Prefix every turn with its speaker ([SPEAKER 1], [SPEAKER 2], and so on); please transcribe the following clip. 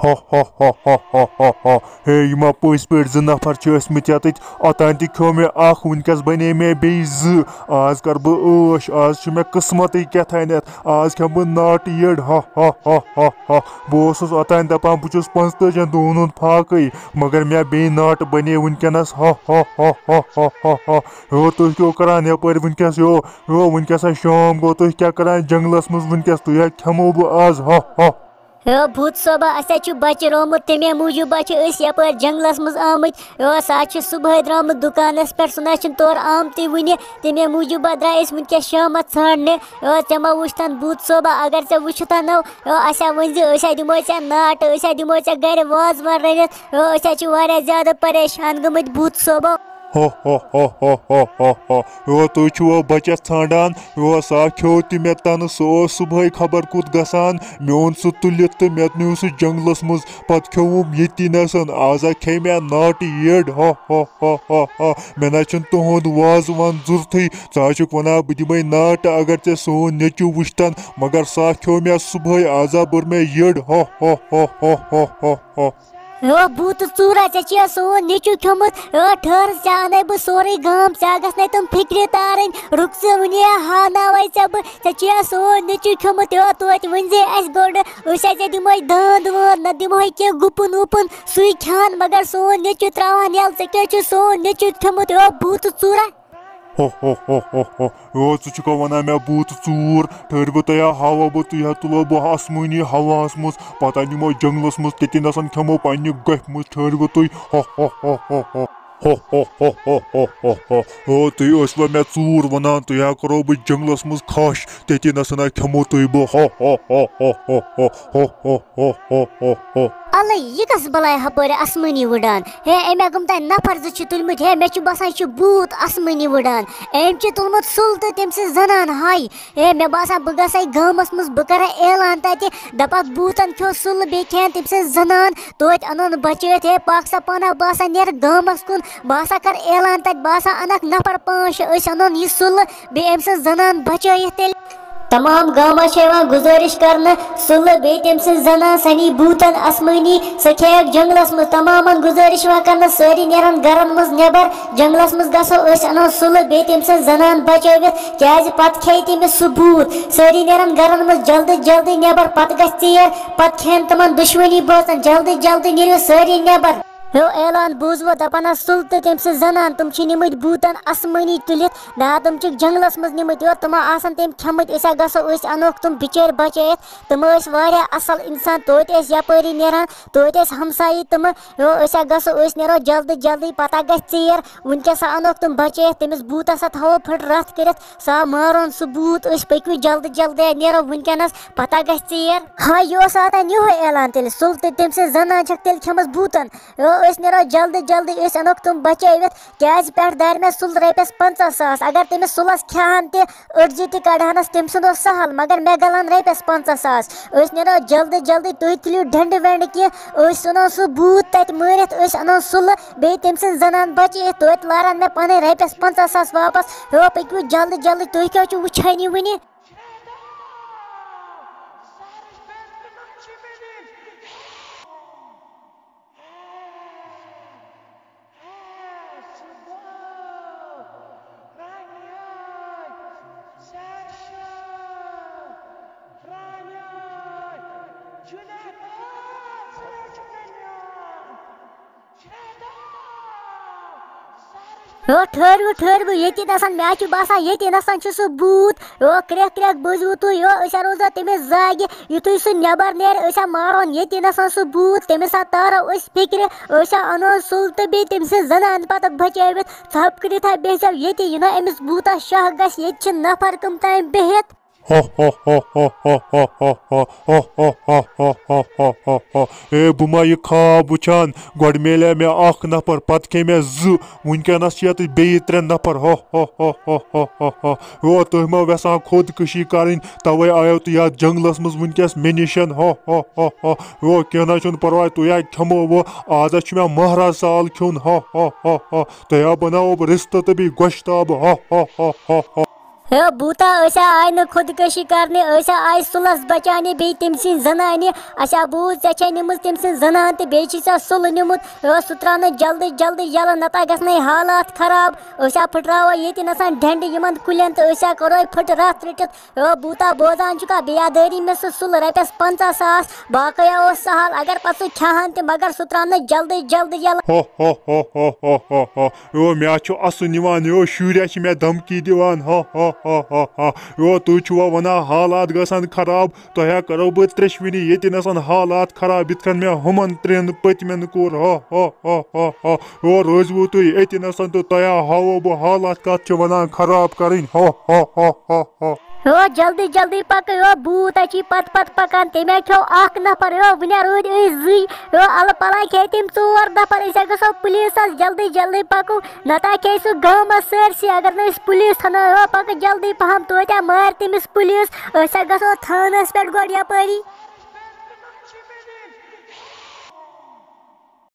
[SPEAKER 1] Ha ha ha ha ha ha ha hey yima pös पे ज नफर च यत ओतान त खो मे वनकस बने मे बे आज कर बश आज मे किस्मत कथान आज खेम बह नाट येड़ हा हा हा हा हा बस ओतान दपान बह 45 दोहन हुंद फाक मगर मे बे नाट बने वनकस हा हा हा हा हा हा हा यो तुह क्यों करान यपर वनकस यो वनकस शाम गो तुह क्या करान जंगलस मज वनकस तुह खेमो बह आज हा हा
[SPEAKER 2] यो भूत सोबा अस बच्चे रोमुत तमे मूजूब यपर जंगलस मज आमत सह सुबह द्रामुत दुकानस पे सह तौर आमत वन तमे मूजूब द्रायस वनकस शाम ाड़ने चमो वुचतन भूत सोबा अगर ऐ वुचतन अस वन दिमो नाट दिमो गर वाजवान रनित ज्यादा परेशान गमत भूत सोबा
[SPEAKER 1] हा हा हा हा हा हा हा यो तुह छो बचस ाड़ान सा खो त मे तन सह सुबह खबर कुत गसान मे ओन सह तुलित तो मे नीव सह जंगलस मज पत खोवुम ये नसन आजा खे मे नाट येड़ हा हा हा हा हा मे ना तुहद वाजवान जरूरत च वन बह दिमे नाट अगर ऐ सोन नेचू वुचतन मगर सा खो मे सुबह आजा बुर मे येड़ हा हा हा हा हा हा हा
[SPEAKER 2] भूत चूरा ऐ सोन नेचू खोमुत ठहर अन बह सोरे गाम गस तुम फिक्र तारन रुक वन हाव बह सोन नेचू खोमुत तोत वन गोड दिमो दांद वांद न दिमो कह गुपन वुपन सु खान मगर सोन नेचू त्रावान यल क्या सोन नेचू खोमुत भूत चूरा
[SPEAKER 1] हो हो हो हो हो यो क वन मे भूत चूर ठहर बह तुह हावा बह तुह तुलो बह आसमानी हवास मज पता निमो जंगलस मज तन खेमो पन्ने गफ मज ठहर बह तुह हो हो हो हो हो हो हो हो हो हो हो हो हो तुह मे चूर वन तुह करो बह जंगलस मज खश तन खेमो तुह बह हो हो हो हो हो हो हो हो हो हो हो हो
[SPEAKER 2] अल यह कस बलाय हपर आसमानी उड़ान हे अमे गम तह नफर जो तुलमुत हे मे बसान भूत आसमानी उड़ान अम तुलमुत सुल तो तम जनान हाय हे मे बसान बह गई गामस मज बह कर ऐलान तत दपक भूतन खो सुल बे खेन तम जनान तोत अन बचित हे पाक सा पाना बसान नेर गामस कुन बसा कर ऐलान तत बसा अनक नफर 5 अन यह सुल बे अम जनान बचित तेल तमाम गामा गुजारिश करना सुल बे तम जनान सनी भूतन आसमानी सह खेक जंगलस मज तमाम गुजारिश करना सारी नेरान गरन मज नेबर जंगलस मज गो अनो सुल बे तम जनान बचवित क्या पत खे तमिस सह भूत सारी नेरान गरन मज जल्दी जल्दी नेबर पत गीर पत खेन तमन दुश्मनी बचन जल्दी जल्दी नीरो सारी नेबर यो ऐलान बूजवो दपान सुल तो तम जनान तुम निमुत भूतन आसमानी तुलित ना तुम जंगलस मज निमुत तुम आसान तम खेमुत गो अनोक तुम बिचार बचित तुम असल इंसान तोत यपरी नेरान तोत हमसाई तुम गो नेरो जल्दी जल्दी पता गीर वनकस अनोक तुम बचित तमिस भूतस थो फट रथ कर सा मारोन सह भूत पकु जल्दी जल्दी नेरो वनकस पता गीर हाँ यह आतान यो ऐलान तेल सुल तो तम जनान तेल खेमस भूतन नेरो जल्दी जल्दी अनोक तुम बचित क्या पे दार मे सुल रपस 50,000 अगर तमिस सुलस खान तड़जी कड़ानस तम सुद सहल मगर मे गलान रपस 50,000 नेरो जल्दी जल्दी तुह तुलो ढंड वेंड कह सुनो सह भूत तत मारित अनो सुल बे तम जनान बचित तोत लारान मे पन रपस 50,000 वापस पकु जल्दी जल्दी तुह क्या वुचानी वन ठहर बह ये मे बसान ये सह भूत क्रेक क्रेक बुजू तुह रोजा तमिस जाग युथ सह नबर नेर मारोन ये सह भूत तमिस तारो फिक्र अनो सुल तो बे तम जनान पत बचित थप कर बेचो ये अमिस भूतस शह गस ये नफर कम तान बिहित
[SPEAKER 1] हा हा हा हा हा हा हा हा हा हा हा हा हा हा हा ए बुमा यह खाब वुचान गोड मिले मे नफर पत खे मे वनकस बे 3 नफर हा हा हा हा हा हा हा यो तुह मा वेसान खुदकशी कर तवे आयो तुह ये जंगलस मज वनकस मे निशन हा हा हा हा यो कह परवाह तुह खेमो वो आज मे महाराज साल खुन हा हा हा हा तुह बनाओ रिश्त तो बी गोश्ताब हा हा हा हा हा
[SPEAKER 2] हे बूता ऐसा आय न खुदकशी करने ऐसा आय सुलस बचाने बे तम सिन जनाने अच्छा बूत चे निम तम सिन जनान तो बे सुल निमुत सह त्रा जल्दी जल्दी यल नता गए हालात खराब ऐसा फुटराव ये नसान ढंड यमन कुलन तो ऐसा करो फुट रथ रटित बूता बोजान चुका बेदारी में सुल रपस 50,000 बाकया सहल अगर पे सह खान तो मगर सह त्रा जल्दी जल्दी यल
[SPEAKER 1] मे असु निवान शुर मे धमकी दिवान तुवा वना हालात गसान खराब तह करो बह त्रेशवनी ये नसान हालात खराब इत मे हुमन 3 पतमन कोर रोजवो तुम ये नसान तो तया हावो बह हालात कत वन खराब कर
[SPEAKER 2] जल्दी जल्दी पक बूत अच्छी पत पत पकान तमे खो नफर वन रोद अल पला खे तम 4 नफर गो पुलिस जल्दी जल्दी पको नता खे सह गमस सरसी अगर न पुलिस थाना पक जल्दी पहम तो मार तमिस पुलिस गो थानस पे गोड यपरी।